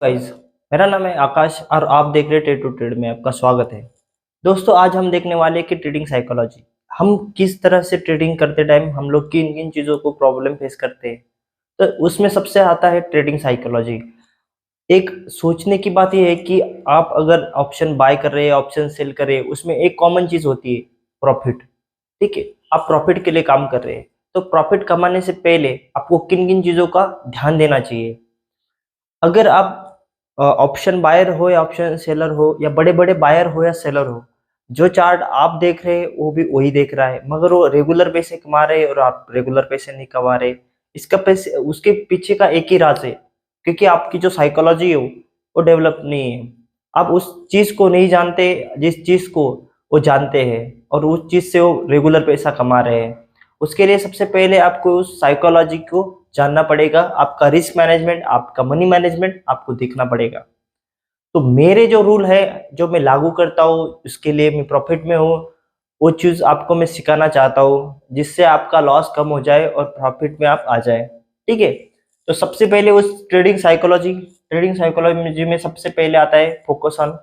Guys, मेरा नाम है आकाश और आप देख रहे हैं ट्रेड टू ट्रेड में आपका स्वागत है। दोस्तों, आज हम देखने वाले हैं कि ट्रेडिंग साइकोलॉजी। हम किस तरह से ट्रेडिंग करते टाइम हम लोग किन किन चीज़ों को प्रॉब्लम फेस करते हैं। तो उसमें सबसे आता है ट्रेडिंग साइकोलॉजी। एक सोचने की बात यह है कि आप अगर ऑप्शन बाय कर रहे हैं, ऑप्शन सेल कर रहे हैं, उसमें एक कॉमन चीज़ होती है, प्रॉफिट। ठीक है, आप प्रॉफिट के लिए काम कर रहे हैं, तो प्रॉफिट कमाने से पहले आपको किन किन चीज़ों का ध्यान देना चाहिए। अगर आप ऑप्शन बायर हो या ऑप्शन सेलर हो या बड़े-बड़े बायर हो या सेलर हो, जो चार्ट आप देख रहे हैं वो भी वही देख रहा है, मगर वो रेगुलर पैसे कमा रहे हैं और आप रेगुलर पैसे नहीं कमा रहे। इसका पैसे उसके पीछे का एक ही राज़ है, क्योंकि आपकी जो साइकोलॉजी है वो डेवलप नहीं है। आप उस चीज़ को नहीं जानते जिस चीज़ को वो जानते हैं, और उस चीज़ से वो रेगुलर पैसा कमा रहे हैं। उसके लिए सबसे पहले आपको उस साइकोलॉजी को जानना पड़ेगा, आपका रिस्क मैनेजमेंट, आपका मनी मैनेजमेंट आपको देखना पड़ेगा। तो मेरे जो रूल है, जो मैं लागू करता हूँ, उसके लिए मैं प्रॉफिट में हूँ, वो चीज़ आपको मैं सिखाना चाहता हूँ, जिससे आपका लॉस कम हो जाए और प्रॉफिट में आप आ जाए। ठीक है? तो सबसे पहले उस ट्रेडिंग साइकोलॉजी में सबसे पहले आता है फोकस ऑन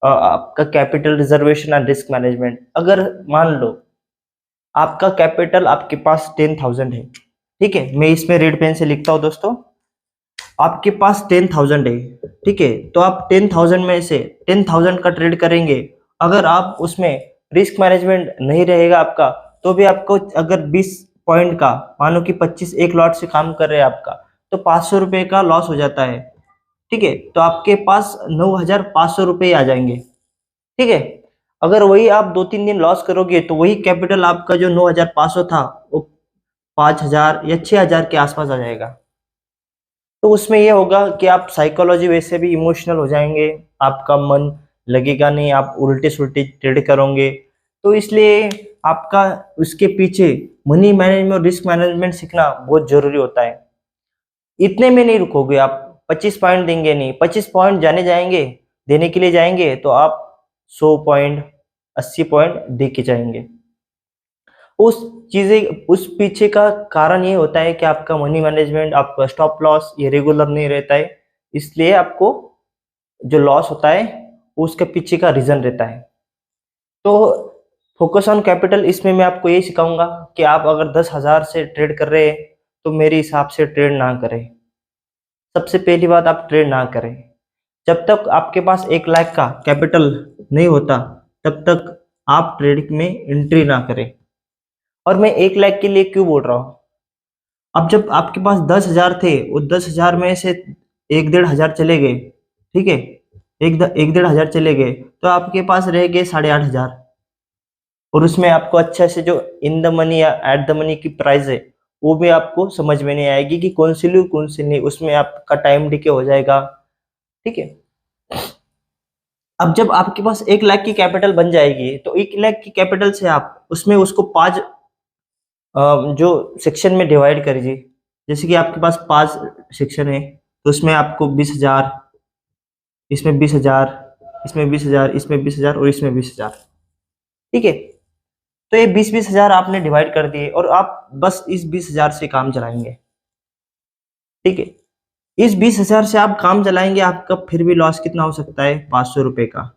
आपका capital reservation and risk management. अगर मान लो आपका कैपिटल आपके पास 10,000 है, ठीक है? मैं इसमें रेड पेन से लिखता हूँ दोस्तों। आपके पास 10,000 है, ठीक है? तो आप 10,000 में से 10,000 का ट्रेड करेंगे। अगर आप उसमें रिस्क मैनेजमेंट नहीं रहेगा आपका, तो भी आपको अगर 20 पॉइंट का, मानो कि 25 एक लॉट से काम कर रहे हैं आपका, तो 500 रुपए का लॉस हो जाता है, ठीक है? तो आपके पास 9,500 रुपए आ जाएंगे, ठीक है? अगर वही आप 2-3 दिन लॉस करोगे, तो वही कैपिटल आपका जो 9,500 था, वो 5,000 या 6,000 के आसपास आ जाएगा। तो उसमें ये होगा कि आप साइकोलॉजी वैसे भी इमोशनल हो जाएँगे, आपका मन लगेगा नहीं, आप उल्टे-सुल्टे ट्रेड करोगे। तो इसलिए आपका उसके पीछे मनी मैनेजमेंट और रिस्क मैनेजमेंट सीखना बहुत ज़रूरी होता है। इतने में नहीं रुकोगे आप, 25 पॉइंट देंगे नहीं, 25 पॉइंट देने के लिए जाएँगे तो आप 100 पॉइंट, 80 पॉइंट दे के जाएँगे। उस पीछे का कारण ये होता है कि आपका मनी मैनेजमेंट, आपका स्टॉप लॉस ये रेगुलर नहीं रहता है, इसलिए आपको जो लॉस होता है वो उसके पीछे का रीज़न रहता है। तो फोकस ऑन कैपिटल, इसमें मैं आपको ये सिखाऊँगा कि आप अगर 10,000 से ट्रेड कर रहे हैं, तो मेरे हिसाब से ट्रेड ना करें। सबसे पहली बात, आप ट्रेड ना करें। जब तक आपके पास 1 लाख का कैपिटल नहीं होता, तब तक आप ट्रेडिंग में एंट्री ना करें। और मैं 1 लाख के लिए क्यों बोल रहा हूँ? अब जब आपके पास 10,000 थे, वो 10,000 में से 1 डेढ़ हज़ार चले गए, ठीक है? 1 डेढ़ हज़ार चले गए, तो आपके पास रह गए 8,500, और उसमें आपको अच्छे से जो इन द मनी या एट द मनी की प्राइस है, वो भी आपको समझ में नहीं आएगी कि कौन सी लूँ, कौन सी नहीं, उसमें आपका टाइम डिले हो जाएगा, ठीक है? अब जब आपके पास 1 लाख की कैपिटल बन जाएगी, तो 1 लाख की कैपिटल से आप उसमें उसको 5 जो सेक्शन में डिवाइड करिए। जैसे कि आपके पास 5 सेक्शन है, तो उसमें आपको 20,000, इसमें 20,000, इसमें 20,000, इसमें 20,000 और इसमें 20,000, ठीक है? तो ये 20-20 हज़ार आपने डिवाइड कर दिए और आप बस इस 20,000 से काम चलाएँगे, ठीक है? इस 20,000 से आप काम चलाएँगे, आपका फिर भी लॉस कितना हो सकता है? 500 रुपए का।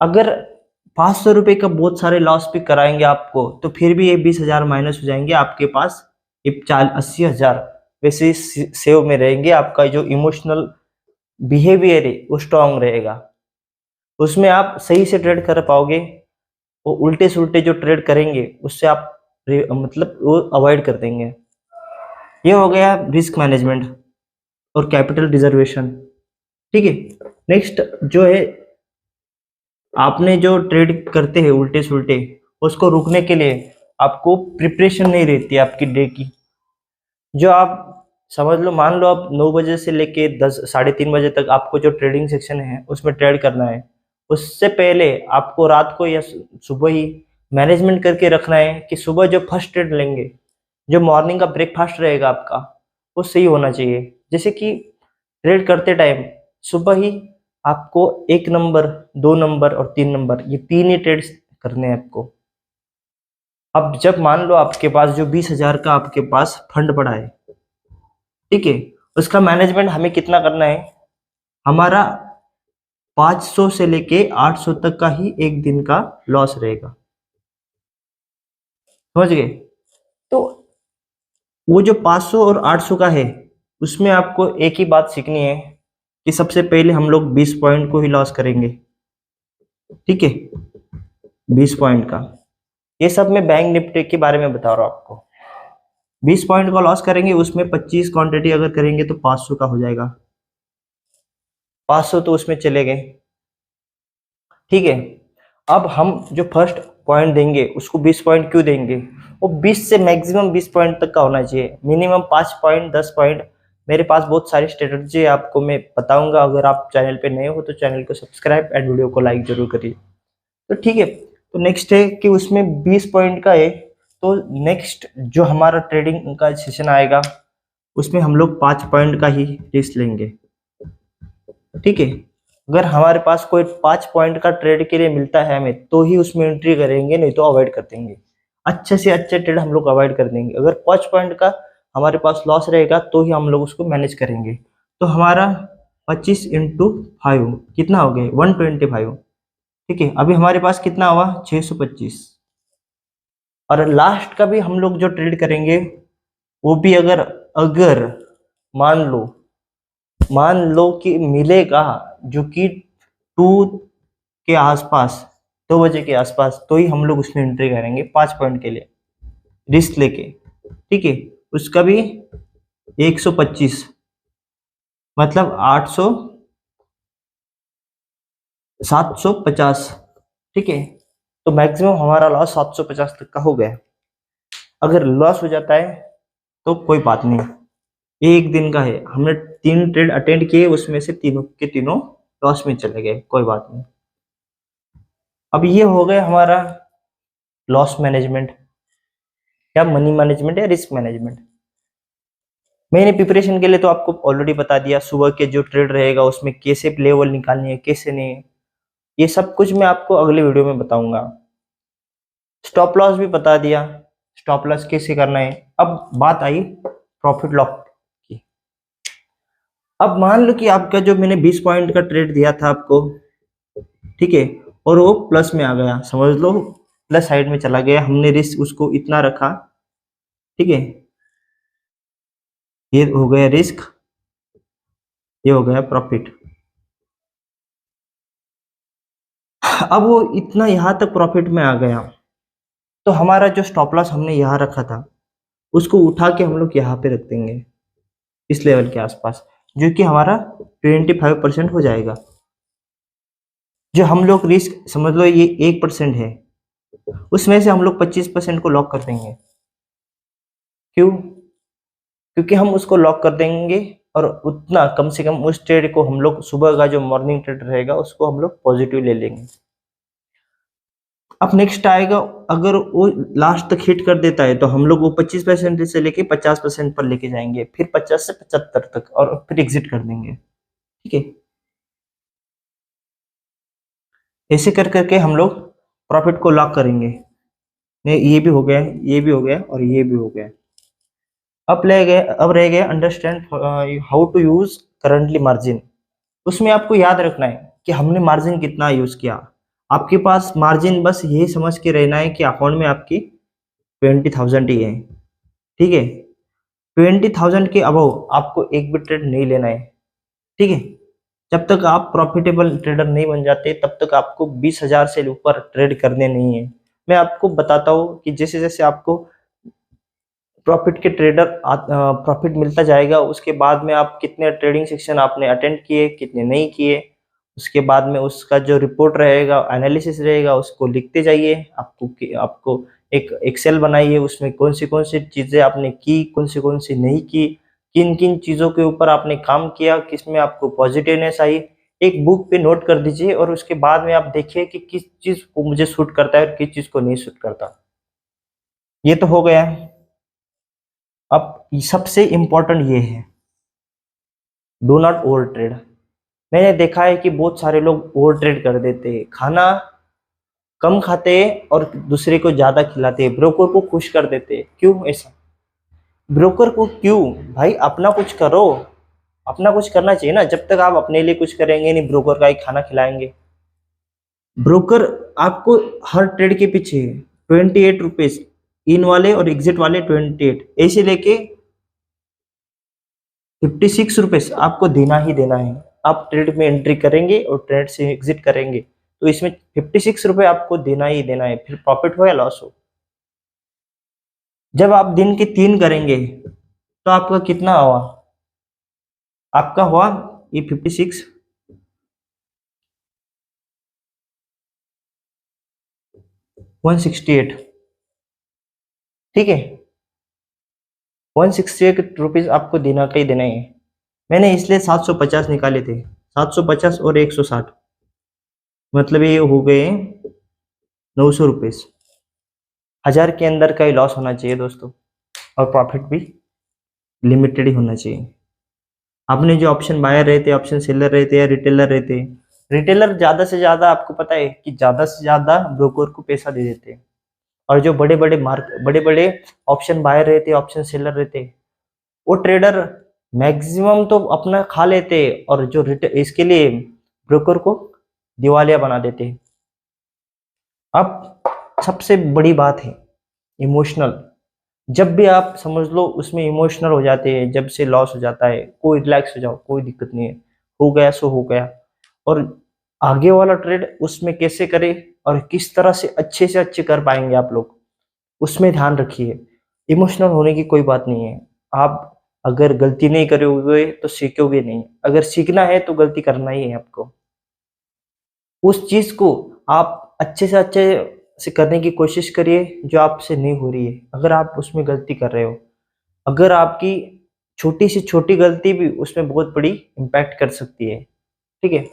अगर 500 रुपए का बहुत सारे लॉस भी कराएँगे आपको, तो फिर भी ये 20,000 माइनस हो जाएँगे, आपके पास ये 80,000 वैसे ही सेव में रहेंगे। आपका जो इमोशनल बिहेवियर है, वो स्ट्रॉन्ग रहेगा। उसमें आप सही से ट्रेड कर पाओगे, वो उल्टे-सुल्टे जो ट्रेड करेंगे, उससे आप मतलब वो अवॉइड कर देंगे। ये हो गया रिस्क मैनेजमेंट और कैपिटल रिजर्वेशन, ठीक है? नेक्स्ट जो है, आपने जो ट्रेड करते हैं उल्टे-सुल्टे, उसको रोकने के लिए आपको प्रिपरेशन नहीं रहती है आपकी डे की। जो आप समझ लो, मान लो आप 9 बजे से लेके 10 साढ़े 3 बजे तक आपको जो ट्रेडिंग सेक्शन है, उसमें ट्रेड करना है। उससे पहले आपको रात को या सुबह ही मैनेजमेंट करके रखना है कि सुबह जो फर्स्ट ट्रेड लेंगे, जो मॉर्निंग का ब्रेकफास्ट रहेगा आपका, वो सही होना चाहिए। जैसे कि ट्रेड करते टाइम सुबह ही आपको 1 नंबर, 2 नंबर और 3 नंबर, ये 3 ही ट्रेड्स करने हैं आपको। अब जब मान लो आपके पास जो 20,000 का आपके पास फंड पड़ा है, ठीक है? उसका मैनेजमेंट हमें कितना करना है, हमारा 500 से लेके 800 तक का ही एक दिन का लॉस रहेगा, समझ गए। तो वो जो 500 और 800 का है, उसमें आपको एक ही बात सीखनी है कि सबसे पहले हम लोग 20 पॉइंट को ही लॉस करेंगे, ठीक है, 20 पॉइंट का। ये सब मैं बैंक निफ्टी के बारे में बता रहा हूँ आपको। 20 पॉइंट का लॉस करेंगे, उसमें 25 क्वांटिटी अगर करेंगे तो 500 का हो जाएगा, 500 तो उसमें चले गए, ठीक है। अब हम जो फर्स्ट पॉइंट देंगे उसको 20 पॉइंट क्यों देंगे, वो 20 से मैक्सिमम 20 पॉइंट तक का होना चाहिए, मिनिमम 5 पॉइंट 10 पॉइंट। मेरे पास बहुत सारी स्ट्रेटजी आपको मैं बताऊंगा, अगर आप चैनल पे नए हो तो चैनल को सब्सक्राइब एंड वीडियो को लाइक जरूर करिए। तो ठीक है, तो नेक्स्ट है कि उसमें 20 पॉइंट का है, तो नेक्स्ट जो हमारा ट्रेडिंग का सेशन आएगा उसमें हम लोग 5 पॉइंट का ही रिस्क लेंगे, ठीक है। अगर हमारे पास कोई 5 पॉइंट का ट्रेड के लिए मिलता है हमें, तो ही उसमें एंट्री करेंगे, नहीं तो अवॉइड कर देंगे। अच्छे से अच्छे ट्रेड हम लोग अवॉइड कर देंगे। अगर 5 पॉइंट का हमारे पास लॉस रहेगा तो ही हम लोग उसको मैनेज करेंगे। तो हमारा 25 इंटू 5 कितना हो गया, 125, ठीक है। अभी हमारे पास कितना हुआ, 625। और लास्ट का भी हम लोग जो ट्रेड करेंगे वो भी अगर अगर मान लो कि मिलेगा जो कि 2 के आसपास, 2 बजे के आसपास, तो ही हम लोग उसमें एंट्री करेंगे 5 पॉइंट के लिए रिस्क लेके, ठीक है। उसका भी 125 मतलब 800 750, ठीक है। तो मैक्सिमम हमारा लॉस 750 तक का हो गया। अगर लॉस हो जाता है तो कोई बात नहीं, एक दिन का है, हमने 3 ट्रेड अटेंड किए, उसमें से तीनों के तीनों लॉस में चले गए, कोई बात नहीं। अब ये हो गया हमारा लॉस मैनेजमेंट या मनी मैनेजमेंट या रिस्क मैनेजमेंट। मैंने प्रिपरेशन के लिए तो आपको ऑलरेडी बता दिया, सुबह के जो ट्रेड रहेगा उसमें कैसे लेवल निकालनी है कैसे नहीं, ये सब कुछ मैं आपको अगले वीडियो में बताऊंगा। स्टॉप लॉस भी बता दिया, स्टॉप लॉस कैसे करना है। अब बात आई प्रॉफिट लॉस की। अब मान लो कि आपका जो मैंने 20 पॉइंट का ट्रेड दिया था आपको, ठीक है, और वो प्लस में आ गया, समझ लो प्लस साइड में चला गया, हमने रिस्क उसको इतना रखा, ठीक है, ये हो गया रिस्क, ये हो गया प्रॉफिट। अब वो इतना यहां तक प्रॉफिट में आ गया, तो हमारा जो स्टॉप लॉस हमने यहाँ रखा था उसको उठा के हम लोग यहाँ पे रख देंगे इस लेवल के आसपास, जो कि हमारा 25% हो जाएगा। जो हम लोग रिस्क समझ लो ये 1% है, उसमें से हम लोग 25% को लॉक कर देंगे। क्यों, क्योंकि हम उसको लॉक कर देंगे और उतना कम से कम उस ट्रेड को हम लोग सुबह का जो मॉर्निंग ट्रेड रहेगा उसको हम लोग पॉजिटिव ले लेंगे। अब नेक्स्ट आएगा, अगर वो लास्ट तक हिट कर देता है तो हम लोग वो 25% से लेके 50% पर लेके जाएंगे, फिर 50 से 75 तक, और फिर एग्जिट कर देंगे, ठीक है। ऐसे कर करके हम लोग प्रॉफिट को लॉक करेंगे। नहीं, ये भी हो गया, ये भी हो गया और ये भी हो गया। अब रह गया understand how to use currently margin. उसमें आपको याद रखना है कि हमने मार्जिन कितना यूज किया। आपके पास मार्जिन बस यही समझ के रहना है कि अकाउंट में आपकी 20,000 ही है, ठीक है। 20,000 के अबव आपको एक भी ट्रेड नहीं लेना है, ठीक है। जब तक आप प्रॉफिटेबल ट्रेडर नहीं बन जाते तब तक आपको 20,000 से ऊपर ट्रेड करने नहीं है। मैं आपको बताता हूँ कि जैसे जैसे आपको प्रॉफिट के ट्रेडर प्रॉफिट मिलता जाएगा, उसके बाद में आप कितने ट्रेडिंग सेक्शन आपने अटेंड किए कितने नहीं किए, उसके बाद में उसका जो रिपोर्ट रहेगा एनालिसिस रहेगा उसको लिखते जाइए। आपको एक एक्सेल बनाइए, उसमें कौन सी चीज़ें आपने की, कौन सी नहीं की, किन किन चीज़ों के ऊपर आपने काम किया, किसमें आपको पॉजिटिवनेस आई, एक बुक पे नोट कर दीजिए। और उसके बाद में आप देखिए कि किस चीज़ को मुझे सूट करता है और किस चीज़ को नहीं सूट करता। ये तो हो गया। अब सबसे इम्पोर्टेंट ये है, डू नॉट ओवर ट्रेड। मैंने देखा है कि बहुत सारे लोग ओवर ट्रेड कर देते हैं, खाना कम खाते हैं और दूसरे को ज्यादा खिलाते हैं, ब्रोकर को खुश कर देते हैं। क्यों ऐसा, ब्रोकर को क्यों, भाई अपना कुछ करो। अपना कुछ करना चाहिए ना। जब तक आप अपने लिए कुछ करेंगे नहीं, ब्रोकर का ही खाना खिलाएंगे। ब्रोकर आपको हर ट्रेड के पीछे 28 रुपीज, इन वाले और एग्जिट वाले 28, ऐसे लेके 56 रुपीज आपको देना ही देना है। आप ट्रेड में एंट्री करेंगे और ट्रेड से एग्जिट करेंगे तो इसमें 56 रुपये आपको देना ही देना है, फिर प्रॉफिट हो या लॉस हो। जब आप दिन के 3 करेंगे तो आपका कितना हुआ? आपका हुआ ये 56, 168, ठीक है। 168 रुपीज आपको देना का ही देना है। मैंने इसलिए 750 निकाले थे, 750 और 160, मतलब ये हो गए 900 रुपीज। 1000 के अंदर का ही लॉस होना चाहिए दोस्तों, और प्रॉफिट भी लिमिटेड ही होना चाहिए। आपने जो ऑप्शन बायर रहते, ऑप्शन सेलर रहते या रिटेलर रहते, रिटेलर ज्यादा से ज्यादा, आपको पता है कि ज्यादा से ज्यादा ब्रोकर को पैसा दे देते हैं। और जो बड़े बड़े बड़े बड़े ऑप्शन बायर रहते, ऑप्शन सेलर रहते, वो ट्रेडर मैक्सिमम तो अपना खा लेते, और जो इसके लिए ब्रोकर को दिवालिया बना देते। अब सबसे बड़ी बात है इमोशनल। जब भी आप समझ लो उसमें इमोशनल हो जाते हैं, जब से लॉस हो जाता है, कोई रिलैक्स हो जाओ, कोई दिक्कत नहीं है, हो गया सो हो गया। और आगे वाला ट्रेड उसमें कैसे करे और किस तरह से अच्छे कर पाएंगे आप लोग, उसमें ध्यान रखिए। इमोशनल होने की कोई बात नहीं है। आप अगर गलती नहीं करोगे तो सीखोगे नहीं, अगर सीखना है तो गलती करना ही है आपको। उस चीज को आप अच्छे से करने की कोशिश करिए जो आपसे नहीं हो रही है। अगर आप उसमें गलती कर रहे हो, अगर आपकी छोटी से छोटी गलती भी उसमें बहुत बड़ी इम्पैक्ट कर सकती है, ठीक है।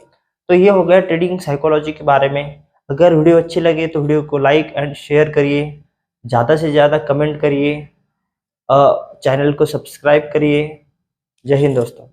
तो ये हो गया ट्रेडिंग साइकोलॉजी के बारे में। अगर वीडियो अच्छी लगे तो वीडियो को लाइक एंड शेयर करिए, ज़्यादा से ज़्यादा कमेंट करिए, चैनल को सब्सक्राइब करिए। जय हिंद दोस्तों।